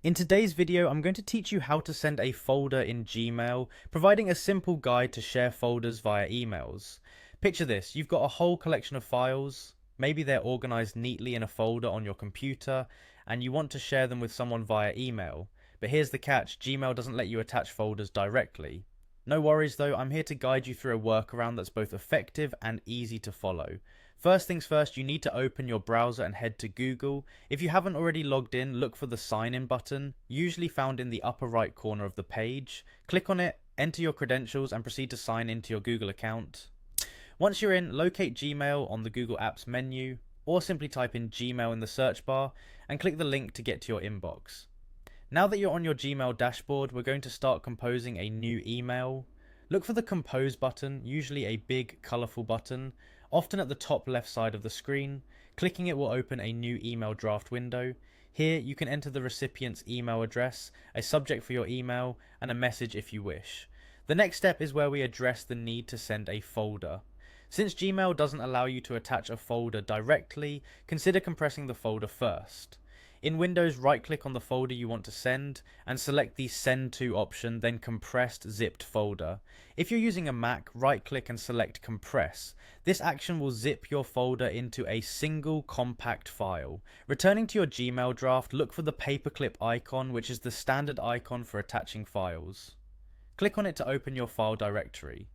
In today's video, I'm going to teach you how to send a folder in Gmail, providing a simple guide to share folders via emails. Picture this, you've got a whole collection of files, maybe they're organized neatly in a folder on your computer, and you want to share them with someone via email. But here's the catch, Gmail doesn't let you attach folders directly. No worries though, I'm here to guide you through a workaround that's both effective and easy to follow. First things first, you need to open your browser and head to Google. If you haven't already logged in, look for the sign in button, usually found in the upper right corner of the page. Click on it, enter your credentials and proceed to sign into your Google account. Once you're in, locate Gmail on the Google Apps menu, or simply type in Gmail in the search bar and click the link to get to your inbox. Now that you're on your Gmail dashboard, we're going to start composing a new email. Look for the Compose button, usually a big, colourful button, often at the top left side of the screen. Clicking it will open a new email draft window. Here you can enter the recipient's email address, a subject for your email, and a message if you wish. The next step is where we address the need to send a folder. Since Gmail doesn't allow you to attach a folder directly, consider compressing the folder first. In Windows, right-click on the folder you want to send and select the Send To option, then Compressed Zipped Folder. If you're using a Mac, right-click and select Compress. This action will zip your folder into a single compact file. Returning to your Gmail draft, look for the paperclip icon, which is the standard icon for attaching files. Click on it to open your file directory.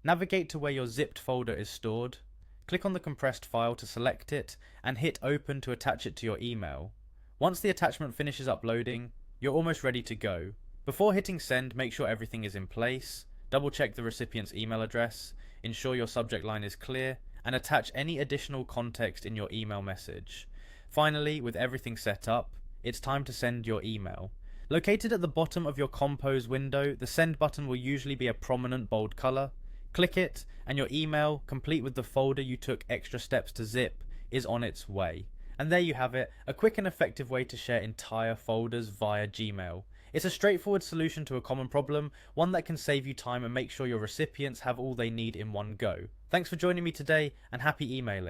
Navigate to where your zipped folder is stored. Click on the compressed file to select it and hit Open to attach it to your email. Once the attachment finishes uploading, you're almost ready to go. Before hitting send, make sure everything is in place, double check the recipient's email address, ensure your subject line is clear, and attach any additional context in your email message. Finally, with everything set up, it's time to send your email. Located at the bottom of your Compose window, the send button will usually be a prominent bold color. Click it, and your email, complete with the folder you took extra steps to zip, is on its way. And there you have it, a quick and effective way to share entire folders via Gmail. It's a straightforward solution to a common problem, one that can save you time and make sure your recipients have all they need in one go. Thanks for joining me today, and happy emailing.